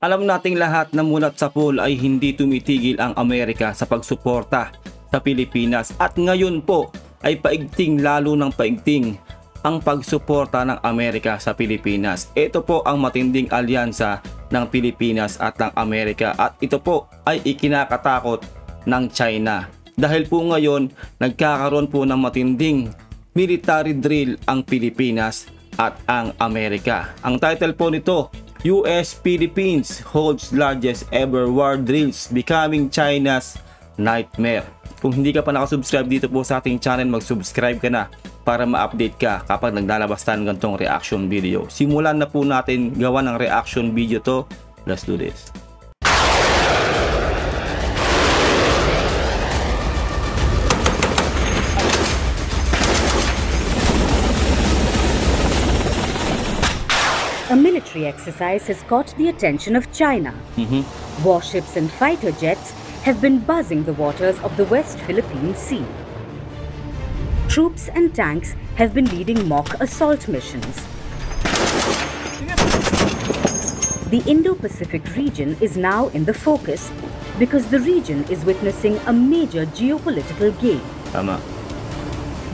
Alam nating lahat na mulat sa pool ay hindi tumitigil ang Amerika sa pagsuporta sa Pilipinas at ngayon po ay paigting lalo ng paigting ang pagsuporta ng Amerika sa Pilipinas. Ito po ang matinding alyansa ng Pilipinas at ng Amerika at ito po ay ikinakatakot ng China. Dahil po ngayon nagkakaroon po ng matinding military drill ang Pilipinas at ang Amerika. Ang title po nito, US-Philippines holds largest ever war drills becoming China's nightmare. Kung hindi ka pa nakasubscribe dito po sa ating channel, mag-subscribe ka na para ma-update ka kapag naglalabas tayo ng ganitong reaction video. Simulan na po natin gawa ng reaction video to. Let's do this. A military exercise has caught the attention of China. Warships and fighter jets have been buzzing the waters of the West Philippine Sea. Troops and tanks have been leading mock assault missions. The Indo-Pacific region is now in the focus because the region is witnessing a major geopolitical game. Tama.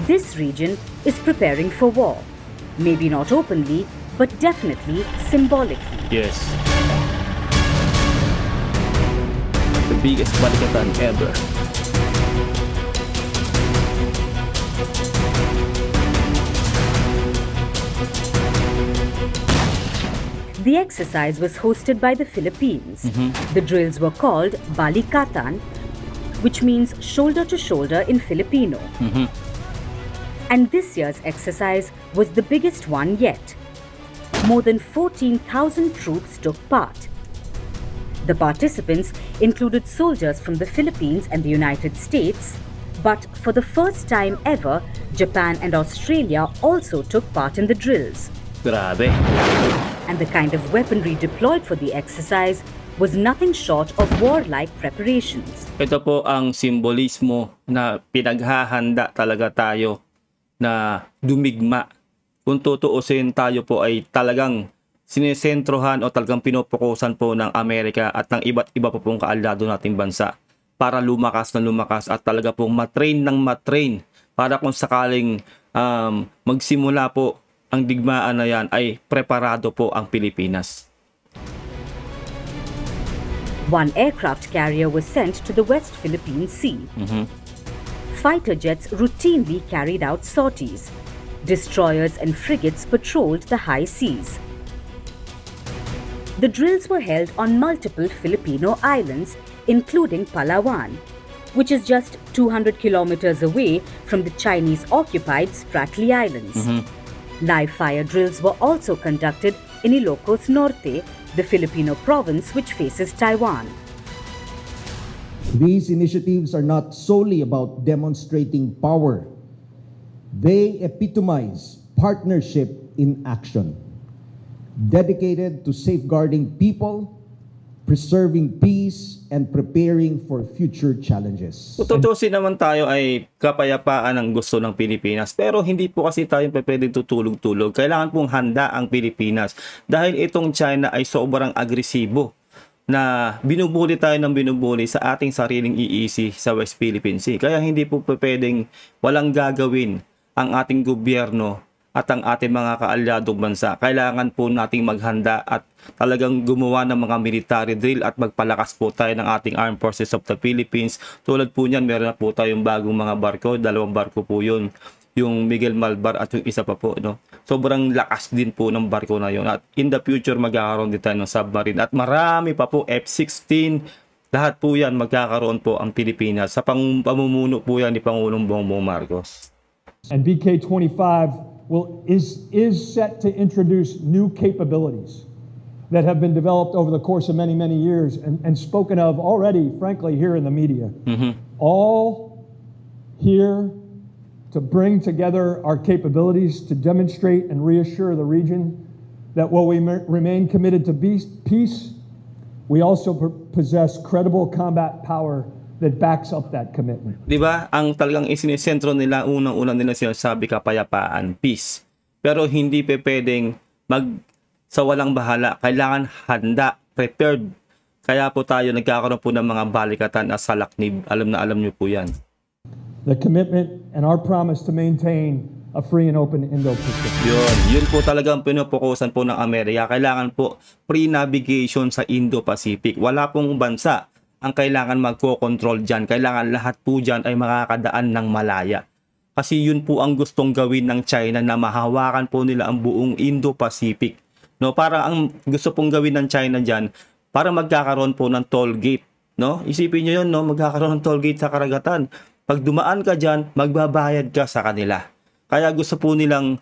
This region is preparing for war, maybe not openly, but definitely symbolically. Yes. The biggest balikatan ever. The exercise was hosted by the Philippines. The drills were called Balikatan, which means shoulder to shoulder in Filipino. And this year's exercise was the biggest one yet. More than 14,000 troops took part. The participants included soldiers from the Philippines and the United States, but for the first time ever, Japan and Australia also took part in the drills. Grabe. And the kind of weaponry deployed for the exercise was nothing short of warlike preparations. Ito po ang simbolismo na pinaghahanda talaga tayo na dumigma. Kung tutuusin, tayo po ay talagang sinesentrohan o talagang pinupukusan po ng Amerika at ng iba't iba po pong kaaldado nating bansa para lumakas na lumakas at talaga pong matrain ng matrain para kung sakaling magsimula po ang digmaan na yan ay preparado po ang Pilipinas. One aircraft carrier was sent to the West Philippine Sea. Fighter jets routinely carried out sorties. Destroyers and frigates patrolled the high seas. The drills were held on multiple Filipino islands, including Palawan, which is just 200 kilometers away from the Chinese-occupied Spratly Islands. Live fire drills were also conducted in Ilocos Norte, the Filipino province which faces Taiwan. These initiatives are not solely about demonstrating power. They epitomize partnership in action, dedicated to safeguarding people, preserving peace, and preparing for future challenges. Tutusin naman tayo ay kapayapaan ang gusto ng Pilipinas, pero hindi po kasi tayo pwedeng tutulog-tulog. Kailangan pong handa ang Pilipinas dahil itong China ay sobrang agresibo na binubuli tayo ng binubuli sa ating sariling iisi sa West Philippine Sea. Kaya hindi po pwedeng walang gagawin ang ating gobyerno at ang ating mga kaalyadong bansa. Kailangan po nating maghanda at talagang gumawa ng mga military drill at magpalakas po tayo ng ating Armed Forces of the Philippines. Tulad po niyan, meron na po tayong bagong mga barko, 2 barko po yun. Yung Miguel Malvar at yung isa pa po, no? Sobrang lakas din po ng barko na yun. At in the future, magkakaroon din tayo ng submarine. At marami pa po, F-16, lahat po yan magkakaroon po ang Pilipinas. Sa pamumuno po yan ni Pangulong Bongbong Marcos. And BK-25 is set to introduce new capabilities that have been developed over the course of many, many years and spoken of already, frankly, here in the media. All here to bring together our capabilities to demonstrate and reassure the region that while we remain committed to peace, we also possess credible combat power that backs up that commitment. Di ba? Ang talagang isinisentro nila, unang-unang nila sinasabi kapayapaan, peace. Pero hindi pwedeng sa walang bahala. Kailangan handa prepared. Kaya po tayo nagkakaroon po ng mga balikatan at salaknib. Alam na alam niyo po yan. The commitment and our promise to maintain a free and open Indo-Pacific. Yun po talagang pinupokusan po ng Amerika. Kailangan po free navigation sa Indo-Pacific. Wala pong bansa ang kailangan magko-control dyan. Kailangan lahat po dyan ay makakadaan ng malaya. Kasi yun po ang gustong gawin ng China na mahawakan po nila ang buong Indo-Pacific. No, para ang gusto pong gawin ng China dyan, para magkakaroon po ng toll gate. No? Isipin nyo yun, no? Magkakaroon ng toll gate sa karagatan. Pag dumaan ka dyan, magbabayad ka sa kanila. Kaya gusto po nilang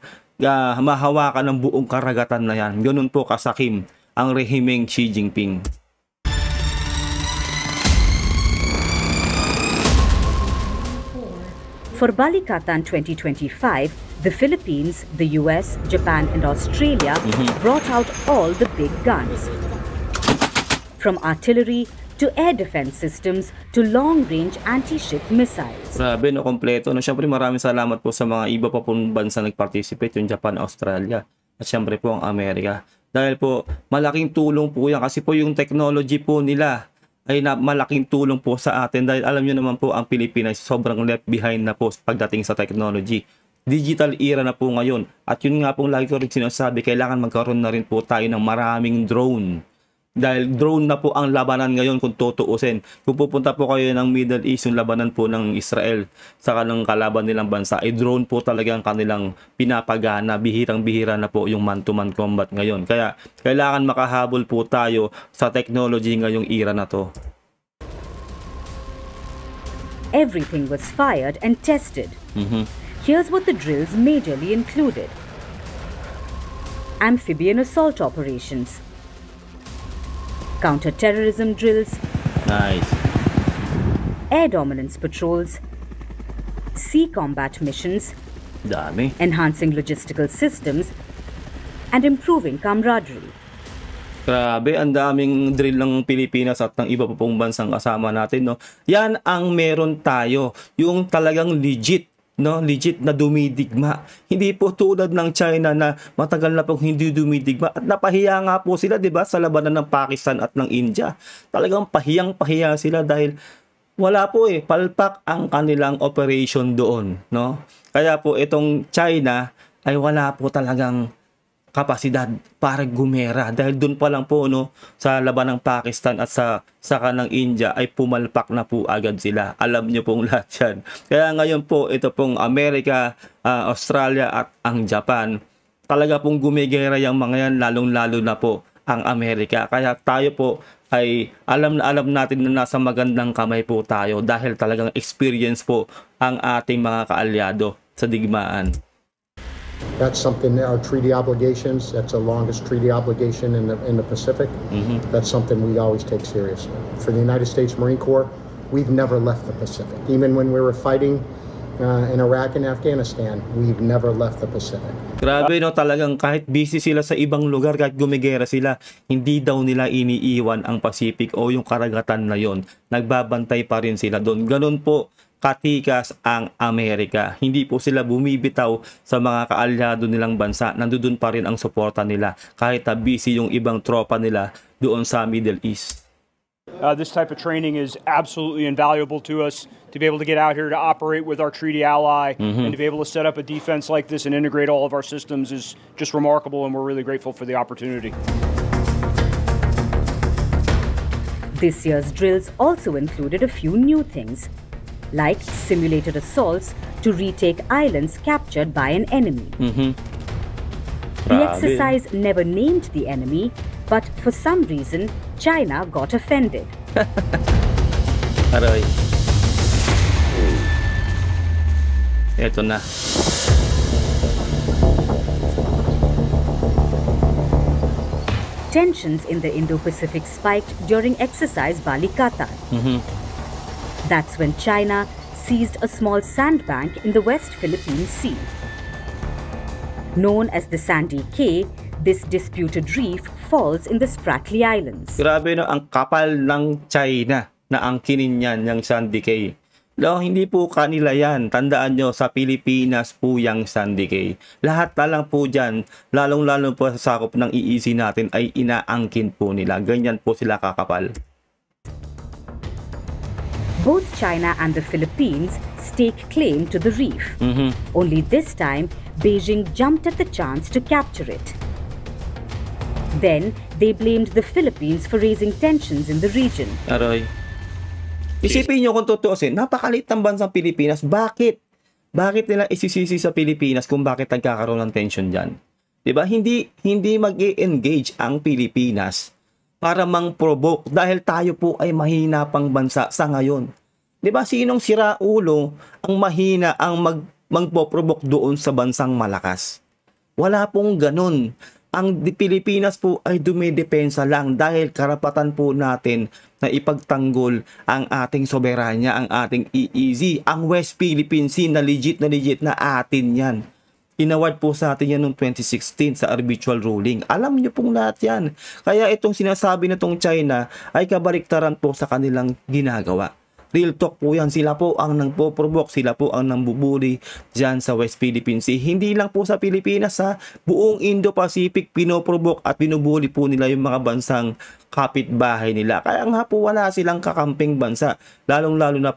mahawakan ng buong karagatan na yan. Ganun po kasakim ang rehimeng Xi Jinping. For Balikatan 2025, the Philippines, the US, Japan and Australia brought out all the big guns. From artillery to air defense systems to long-range anti-ship missiles. Grabe, no, kompleto. No, syempre maraming salamat po sa mga iba pa pong bansa nag-participate, yung Japan, Australia, at syempre po ang Amerika. Dahil po, malaking tulong po yan kasi po yung technology po nila ay malaking tulong po sa atin dahil alam nyo naman po ang Pilipinas sobrang left behind na po pagdating sa technology. Digital era na po ngayon. At yun nga pong lagi ko rin sinasabi, kailangan magkaroon na rin po tayo ng maraming drone. Dahil drone na po ang labanan ngayon kung tutuusin. Kung pupunta po kayo ng Middle East, yung labanan po ng Israel sa kanang kalaban nilang bansa, ay drone po talaga ang kanilang pinapagana. Bihirang-bihira na po yung man-to-man combat ngayon. Kaya kailangan makahabol po tayo sa technology ngayong era na to. Everything was fired and tested. Here's what the drills majorly included. Amphibian assault operations, counter-terrorism drills, Nice. air dominance patrols, sea combat missions, Dami. enhancing logistical systems, and improving camaraderie. Grabe, ang daming drill ng Pilipinas at ng iba pa pong bansang kasama natin, no. Yan ang meron tayo, yung talagang legit, no, legit na dumidigma. Hindi po tulad ng China na matagal na pong hindi dumidigma at napahiya nga po sila, 'di ba, sa labanan ng Pakistan at ng India. Talagang pahiyang-pahiya sila dahil wala po palpak ang kanilang operation doon, no. Kaya po itong China ay wala po talagang kapasidad para gumera dahil doon pa lang po, no, sa laban ng Pakistan at sa kanang India ay pumalpak na po agad sila. Alam niyo pong lahat yan. Kaya ngayon po ito pong Amerika, Australia at ang Japan, talaga pong gumigera yung mga yan, lalong-lalo na po ang Amerika. Kaya tayo po ay alam natin na nasa magandang kamay po tayo dahil talagang experience po ang ating mga kaalyado sa digmaan. That's something, our treaty obligations, that's the longest treaty obligation in the Pacific. That's something we always take seriously. For the United States Marine Corps, we've never left the Pacific. Even when we were fighting in Iraq and Afghanistan, we've never left the Pacific. Grabe, no, talagang kahit busy sila sa ibang lugar, kahit gumigera sila, hindi daw nila iniiwan ang Pacific o yung karagatan na yon. Nagbabantay pa rin sila doon. Ganun po katikas ang Amerika. Hindi po sila bumibitaw sa mga kaalyado nilang bansa. Nandoon pa rin ang suporta nila kahit na busy yung ibang tropa nila doon sa Middle East. This type of training is absolutely invaluable to us. To be able to get out here to operate with our treaty ally and to be able to set up a defense like this and integrate all of our systems is just remarkable, and we're really grateful for the opportunity. This year's drills also included a few new things, like simulated assaults to retake islands captured by an enemy. The exercise never named the enemy, but for some reason, China got offended. Aray. Eto na. Tensions in the Indo-Pacific spiked during exercise Balikatan. That's when China seized a small sandbank in the West Philippine Sea. Known as the Sandy Cay, this disputed reef falls in the Spratly Islands. Grabe, no, ang kapal ng China na angkinin niyan, yung Sandy Cay. No, hindi po kanila yan. Tandaan nyo, sa Pilipinas po yung Sandy Cay. Lahat na lang po dyan, lalong-lalo po sa sakop ng EEZ natin ay inaangkin po nila. Ganyan po sila kakapal. Both China and the Philippines stake claim to the reef. Only this time, Beijing jumped at the chance to capture it. Then, they blamed the Philippines for raising tensions in the region. Aroy. Isipin nyo kung tutuusin, napakaliit ng bansang Pilipinas. Bakit? Bakit nila isisisi sa Pilipinas kung bakit nagkakaroon ng tension dyan? Diba? Hindi mag-i-engage ang Pilipinas para mang-provoke dahil tayo po ay mahina pang bansa sa ngayon. 'Di ba? Sinong siraulo ang mahina ang magpo-provoke doon sa bansang malakas? Wala pong ganun. Ang Pilipinas po ay dumidepensa lang dahil karapatan po natin na ipagtanggol ang ating soberanya, ang ating EEZ, ang West Philippine Sea na legit na atin yan. Inaward po sa atin yan noong 2016 sa arbitral ruling. Alam niyo pong lahat yan. Kaya itong sinasabi na itong China ay kabaliktaran po sa kanilang ginagawa. Real talk po yan. Sila po ang nagpo-provoke, sila po ang nambubuli dyan sa West Philippine Sea. Hindi lang po sa Pilipinas, ha. Buong Indo-Pacific pinoprovoke at binubuli po nila yung mga bansang kapitbahay nila. Kaya nga po wala silang kakamping bansa. Lalong-lalo na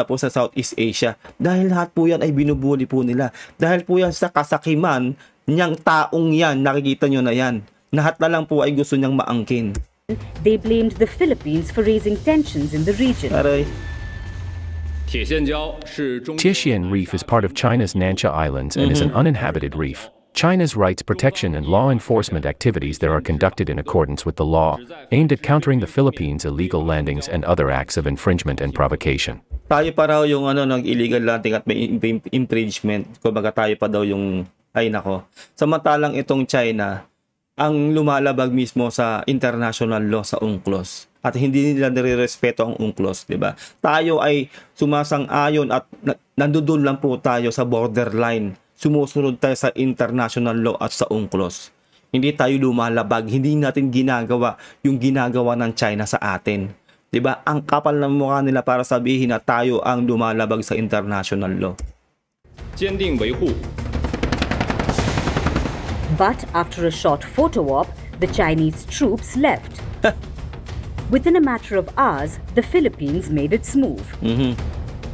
po sa Southeast Asia. Dahil lahat po yan ay binubuli po nila. Dahil po yan sa kasakiman niyang taong yan, nakikita nyo na yan. Lahat na lang po ay gusto niyang maangkin. They blamed the Philippines for raising tensions in the region. Aray. Tiexian Reef is part of China's Nansha Islands and is an uninhabited reef. China's rights protection and law enforcement activities there are conducted in accordance with the law, aimed at countering the Philippines' illegal landings and other acts of infringement and provocation. Tayo pa raw yung nag-illegal landing at may infringement. Kumbaga tayo pa daw yung, ay nako. Samantalang itong China, ang lumalabag mismo sa international law, sa UNCLOS. At hindi nila nire-respeto ang UNCLOS, di ba? Tayo ay sumasang-ayon at nandoon lang po tayo sa borderline. Sumusunod tayo sa international law at sa UNCLOS. Hindi tayo lumalabag, hindi natin ginagawa yung ginagawa ng China sa atin. Di ba? Ang kapal ng mukha nila para sabihin na tayo ang lumalabag sa international law. But after a short photo op, the Chinese troops left. Within a matter of hours, the Philippines made its move.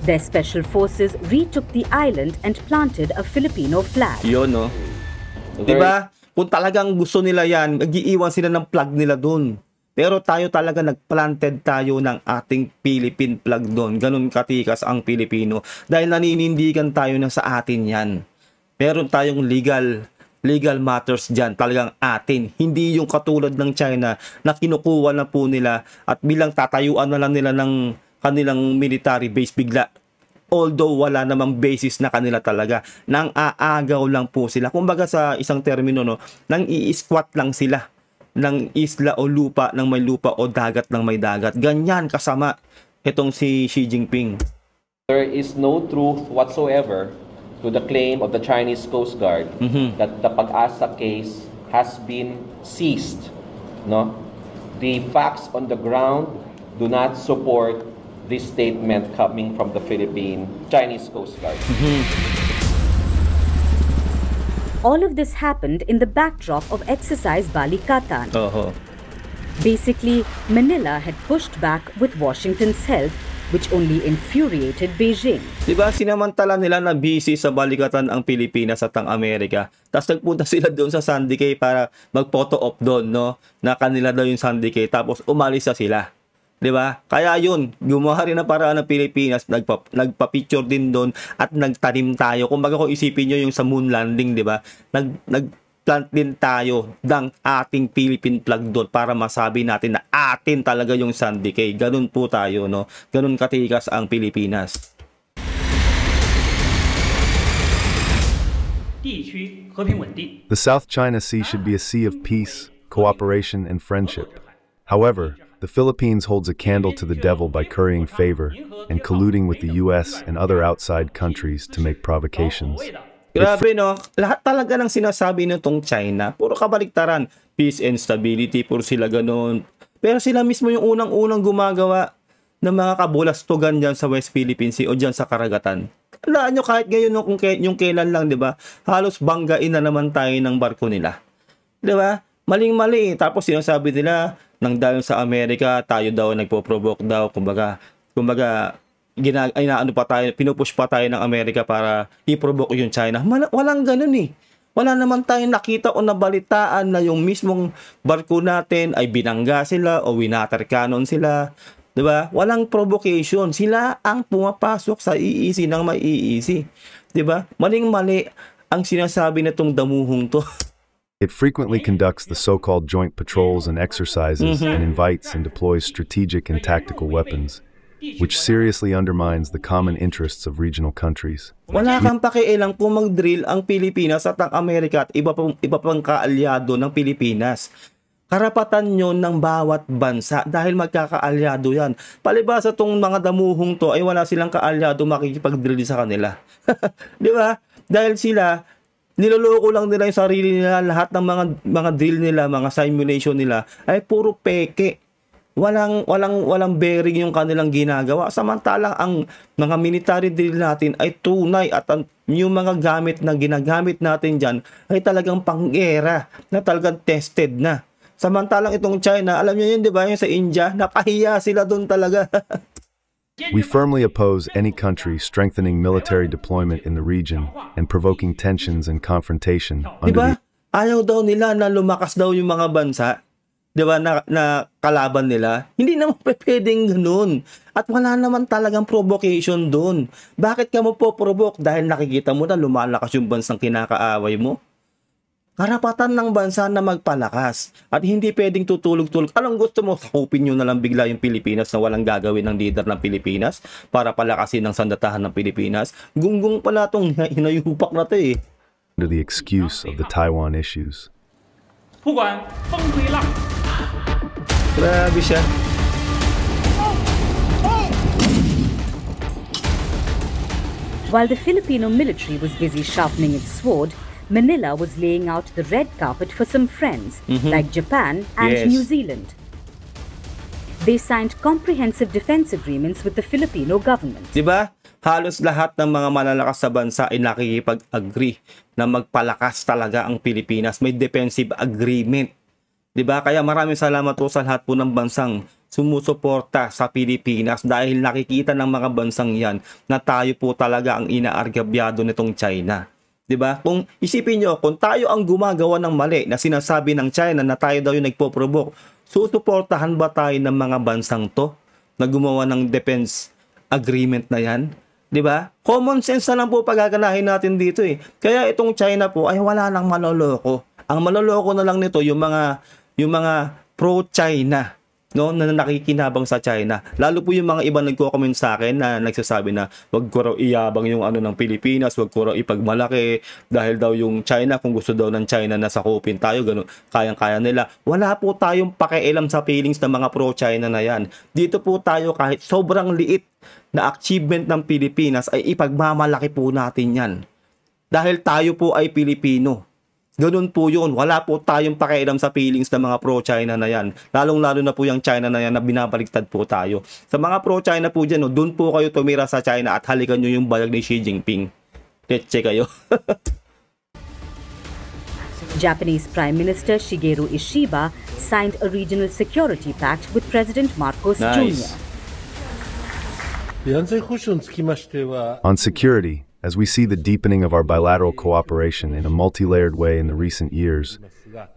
Their special forces retook the island and planted a Filipino flag. Yun, no? Diba? Kung talagang gusto nila yan, mag-iiwan sila ng flag nila dun. Pero tayo talaga nagplanted tayo ng ating Philippine flag doon. Ganun katikas ang Pilipino. Dahil naninindigan tayo na sa atin yan. Meron tayong legal matters dyan, talagang atin. Hindi yung katulad ng China na kinukuha na po nila at bilang tatayuan na lang nila ng kanilang military base bigla. Although wala namang basis na kanila talaga. Nang aagaw lang po sila. Kumbaga sa isang termino, no, nang i-squat lang sila ng isla o lupa ng may lupa o dagat ng may dagat. Ganyan kasama itong si Xi Jinping. There is no truth whatsoever to the claim of the Chinese Coast Guard that the Pag-asa case has been seized. No? The facts on the ground do not support this statement coming from the Chinese Coast Guard. All of this happened in the backdrop of Exercise Balikatan. Basically, Manila had pushed back with Washington's help, which only infuriated Beijing. Diba, sinamantala nila na busy sa balikatan ang Pilipinas at ang Amerika. Tapos nagpunta sila doon sa Sandy Cay para mag-photo op doon, no? Na kanila daw yung Sandy Cay. Tapos umalis na sila. Diba? Kaya yun, gumawa rin na paraan ng Pilipinas, nagpa-picture din doon at nagtanim tayo. Kumbaga kung isipin nyo yung sa moon landing, diba? Nagplant din tayo ng ating Philippine flag doon para masabi natin na atin talaga yung Sandy Cay. Ganun po tayo, no? Ganun katikas ang Pilipinas. The South China Sea should be a sea of peace, cooperation, and friendship. However, the Philippines holds a candle to the devil by currying favor and colluding with the US and other outside countries to make provocations. Grabe, no? Lahat talaga ng sinasabi nitong China, puro kabaliktaran. Peace and stability, puro sila ganun. Pero sila mismo yung unang-unang gumagawa ng mga kabulastugan dyan sa West Philippine Sea o dyan sa karagatan. Tandaan nyo kahit ngayon yung kailan lang, di ba? Halos banggain na naman tayo ng barko nila. Di ba? Maling-mali. Tapos sinasabi nila, nang dahil sa Amerika, tayo daw nagpo-provoke daw. Kumbaga inaano pa tayo, pinupush pa tayo ng Amerika para i-provoke yung China. Walang ganun eh. Wala naman tayong nakita o nabalitaan na yung mismong barko natin ay binangga sila o winater cannon sila. Diba? Walang provocation. Sila ang pumapasok sa EEZ ng may EEZ. Diba? Maling-mali ang sinasabi na itong damuhong to. It frequently conducts the so-called joint patrols and exercises and invites and deploys strategic and tactical weapons, which seriously undermines the common interests of regional countries. Wala kang pakialam kung mag-drill ang Pilipinas at ang Amerika at iba pang kaalyado ng Pilipinas. Karapatan yon ng bawat bansa dahil magkakaalyado yan. Palibasa tong mga damuhong to ay wala silang kaalyado makikipag-drill sa kanila. Di ba? Dahil sila, niloloko lang nila yung sarili nila, lahat ng mga drill nila, mga simulation nila ay puro peke. Walang bearing yung kanilang ginagawa. Samantalang ang mga military drill natin ay tunay at yung mga gamit na ginagamit natin dyan ay talagang pang-gera na talagang tested na. Samantalang itong China, alam niyo yun, di ba? Yung sa India, napahiya sila doon talaga. We firmly oppose any country strengthening military deployment in the region and provoking tensions and confrontation Di ba? under Ayaw daw nila na lumakas daw yung mga bansa, di ba, na kalaban nila. Hindi naman pwedeng ganun. At wala naman talagang provocation doon. Bakit ka mo po provoke? Dahil nakikita mo na lumalakas yung bansang kinakaaway mo? Karapatan ng bansa na magpalakas at hindi pwedeng tutulog-tulog. Anong gusto mo? Sakupin nyo na lang bigla yung Pilipinas na walang gagawin ng leader ng Pilipinas para palakasin ang sandatahan ng Pilipinas? Gunggong pala itong hinayupak na to eh. under the excuse of the Taiwan issues. Grabe siya. While the Filipino military was busy sharpening its sword, Manila was laying out the red carpet for some friends like Japan and Yes. New Zealand. They signed comprehensive defense agreements with the Filipino government. Diba? Halos lahat ng mga malalakas sa bansa ay nakikipag-agree na magpalakas talaga ang Pilipinas. May defensive agreement. Diba? Kaya maraming salamat po sa lahat po ng bansang sumusuporta sa Pilipinas dahil nakikita ng mga bansang yan na tayo po talaga ang inaargabyado nitong China. 'Di ba? Kung isipin nyo, kung tayo ang gumagawa ng mali na sinasabi ng China na tayo daw yung nagpo-provoke, susuportahan ba tayo ng mga bansang to na gumawa ng defense agreement na yan? 'Di ba? Common sense na lang po pagaganahin natin dito eh. Kaya itong China po ay wala nang maloloko. Ang maloloko na lang nito yung mga pro-China, no, na nakikinabang sa China. Lalo po yung mga iba nagko-comment sa akin na nagsasabi na wag ko raw iyabang yung ano ng Pilipinas, wag ko raw ipagmalaki dahil daw yung China, kung gusto daw ng China na sakupin tayo, ganun, kayang-kaya nila. Wala po tayong pakialam sa feelings ng mga pro-China na yan. Dito po tayo kahit sobrang liit na achievement ng Pilipinas ay ipagmamalaki po natin yan. Dahil tayo po ay Pilipino. Ganun po yun. Wala po tayong pakialam sa feelings ng mga pro-China na yan. Lalong-lalo na po yung China na yan na binabaligtad po tayo. Sa mga pro-China po dyan, no, dun po kayo tumira sa China at halikan nyo yung bayag ni Xi Jinping. Let's kayo. Japanese Prime Minister Shigeru Ishiba signed a regional security pact with President Marcos Nice. Jr. On security, as we see the deepening of our bilateral cooperation in a multi-layered way in the recent years,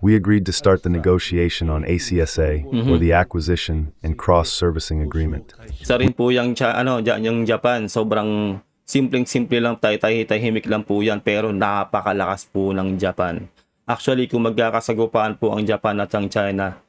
we agreed to start the negotiation on ACSA, or the Acquisition and Cross-Servicing Agreement. Isa rin po yung Japan, sobrang simpleng-simple lang, tahimik lang po yan, pero napakalakas po ng Japan. Actually, kung magkakasagupaan po ang Japan at ang China,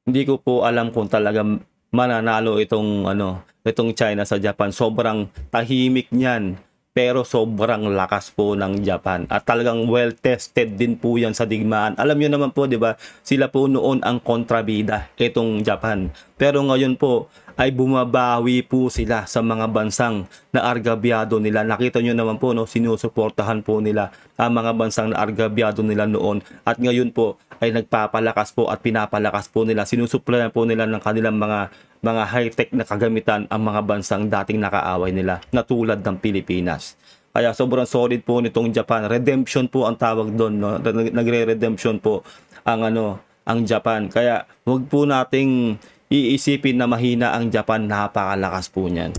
hindi ko po alam kung talagang mananalo itong China sa Japan. Sobrang tahimik niyan, pero sobrang lakas po ng Japan. At talagang well-tested din po yan sa digmaan. Alam nyo naman po, di ba, sila po noon ang kontrabida, itong Japan. Pero ngayon po, ay bumabawi po sila sa mga bansang naargabyado nila. Nakita nyo naman po, no, sinusuportahan po nila ang mga bansang naargabyado nila noon. At ngayon po, ay nagpapalakas po at pinapalakas po nila. Sinusuplayan po nila ng kanilang mga mga high-tech na kagamitan ang mga bansang dating nakaaway nila na tulad ng Pilipinas. Kaya sobrang solid po nitong Japan. Redemption po ang tawag doon, no? Nagre-redemption po ang Japan. Kaya wag po nating iisipin na mahina ang Japan, napakalakas po niyan.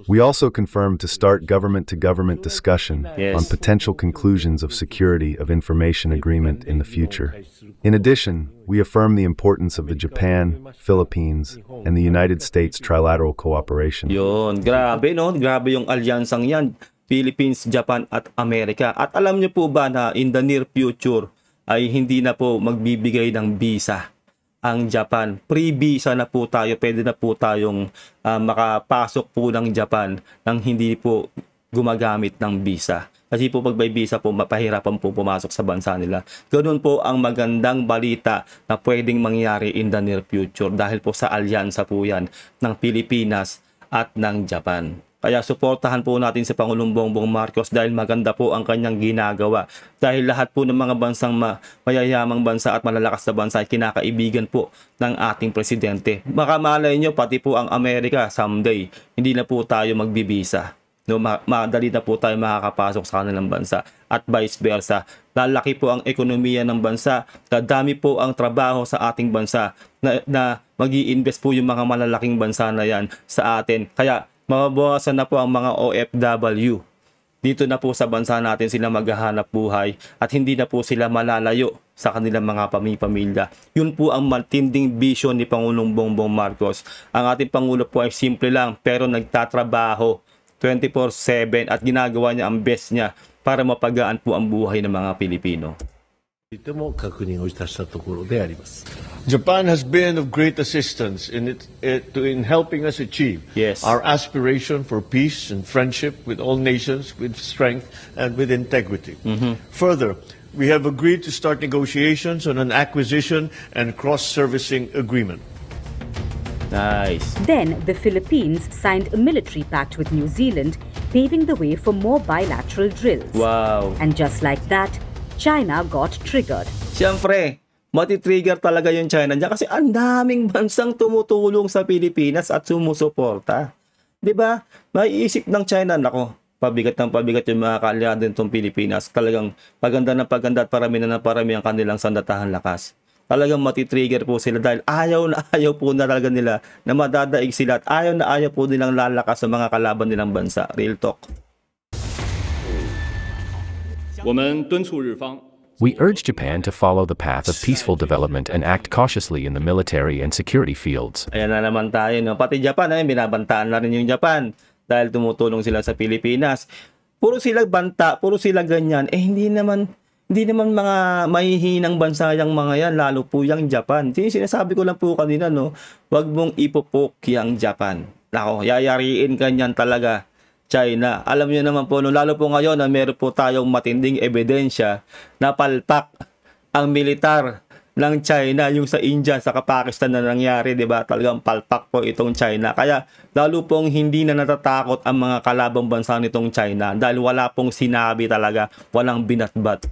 We also confirmed to start government-to-government discussion on potential conclusions of security of information agreement in the future. In addition, we affirm the importance of the Japan, Philippines, and the United States trilateral cooperation. Yun, grabe no? Grabe yung alyansang yan. Philippines, Japan at Amerika. At alam niyo po ba na in the near future ay hindi na po magbibigay ng visa ang Japan. Pre-visa na po tayo, pwede na po tayong makapasok po ng Japan nang hindi po gumagamit ng visa. Kasi po pag may visa po, mapahirapan po pumasok sa bansa nila. Ganoon po ang magandang balita na pwedeng mangyari in the near future dahil po sa alyansa po yan ng Pilipinas at ng Japan. Kaya suportahan po natin si Pangulong Bongbong Marcos dahil maganda po ang kanyang ginagawa. Dahil lahat po ng mga bansang mayayamang bansa at malalakas na bansa ay kinakaibigan po ng ating presidente. Baka malay nyo, pati po ang Amerika someday, hindi na po tayo magbibisa. No, madali na po tayo makakapasok sa kanilang bansa at vice versa. Lalaki po ang ekonomiya ng bansa, dadami po ang trabaho sa ating bansa na mag-i-invest po yung mga malalaking bansa na yan sa atin. Kaya mababawasan na po ang mga OFW. Dito na po sa bansa natin sila maghahanap buhay at hindi na po sila malalayo sa kanilang mga pamilya. Yun po ang matinding vision ni Pangulong Bongbong Marcos. Ang ating Pangulo po ay simple lang pero nagtatrabaho 24/7 at ginagawa niya ang best niya para mapagaan po ang buhay ng mga Pilipino. Japan has been of great assistance in helping us achieve our aspiration for peace and friendship with all nations, with strength and with integrity. Further, we have agreed to start negotiations on an acquisition and cross-servicing agreement. Nice. Then, the Philippines signed a military pact with New Zealand, paving the way for more bilateral drills. Wow. And just like that, China got triggered. Siyempre, matitrigger talaga yung China niya kasi ang daming bansang tumutulong sa Pilipinas at sumusuporta. 'Di ba? Maiisip ng China, nako, pabigat ng pabigat yung mga kaalyado nitong Pilipinas. Talagang paganda ng paganda at parami na ng parami ang kanilang sandatahan lakas. Talagang matitrigger po sila dahil ayaw na ayaw po na talaga nila na madadaig sila at ayaw na ayaw po nilang lalakas sa mga kalaban nilang bansa. Real talk. We urge Japan to follow the path of peaceful development and act cautiously in the military and security fields. Ayan na naman tayo, no? Pati Japan, binabantaan na rin yung Japan dahil tumutulong sila sa Pilipinas. Puro sila banta, puro sila ganyan. Hindi naman mga mahihinang bansa yung mga yan, lalo po yung Japan. Sinasabi ko lang po kanina, no? Huwag mong ipopoke yung Japan. Nako, yayariin kanyan talaga China. Alam niyo naman po, no, lalo po ngayon na meron po tayong matinding ebidensya na palpak ang militar ng China, yung sa India, sa Pakistan na nangyari, di ba? Talagang palpak po itong China. Kaya lalo pong hindi na natatakot ang mga kalabang bansa nitong China dahil wala pong sinabi talaga, walang binatbat.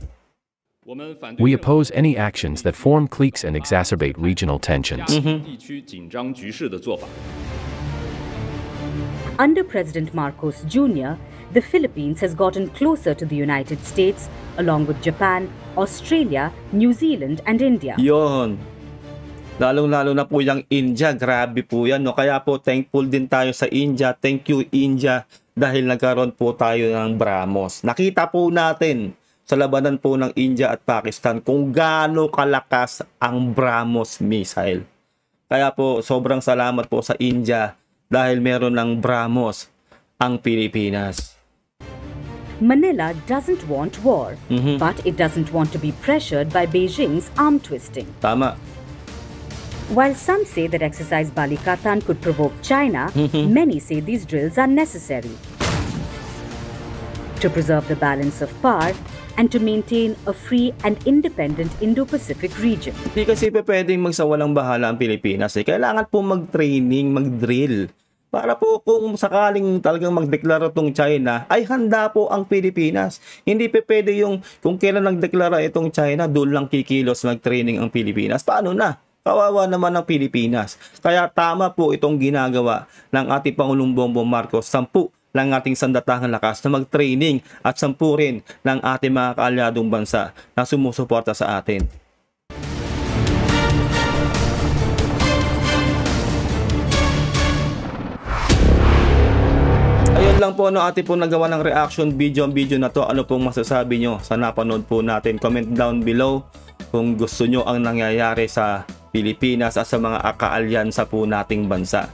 We oppose any actions that form cliques and exacerbate regional tensions. Under President Marcos Jr., the Philippines has gotten closer to the United States, along with Japan, Australia, New Zealand, and India. Yon. Lalong-lalo na po yung India. Grabe po yan. No? Kaya po, thankful din tayo sa India. Thank you, India, dahil nagkaroon po tayo ng BrahMos. Nakita po natin sa labanan po ng India at Pakistan kung gaano kalakas ang BrahMos missile. Kaya po, sobrang salamat po sa India dahil meron ng BrahMos ang Pilipinas. Manila doesn't want war, but it doesn't want to be pressured by Beijing's arm twisting. Tama. While some say that exercise Balikatan could provoke China, many say these drills are necessary to preserve the balance of power and to maintain a free and independent Indo-Pacific region. Hindi kasi pwedeng magsawalang bahala ang Pilipinas. Kailangan po mag-training, mag-drill. Para po kung sakaling talagang magdeklara itong China, ay handa po ang Pilipinas. Hindi pwede yung kung kailan nagdeklara itong China, doon lang kikilos mag-training ang Pilipinas. Paano na? Kawawa naman ng Pilipinas. Kaya tama po itong ginagawa ng ating Pangulong Bongbong Marcos. 10 ng ating sandatahang lakas na mag-training at 10 rin ng ating mga kaalyadong bansa na sumusuporta sa atin. Ayun lang po, no, ating po nagawa ng reaction video ang video na to. Ano pong masasabi nyo sa napanood po natin? Comment down below kung gusto nyo ang nangyayari sa Pilipinas at sa mga kaalyansa po nating bansa.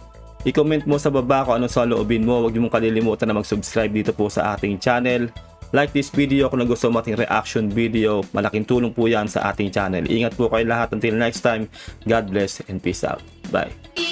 I-comment mo sa baba kung ano sa loobin mo. Huwag nyo mong kalilimutan na mag-subscribe dito po sa ating channel. Like this video kung gusto mo ating reaction video. Malaking tulong po yan sa ating channel. Ingat po kayo lahat. Until next time, God bless and peace out. Bye.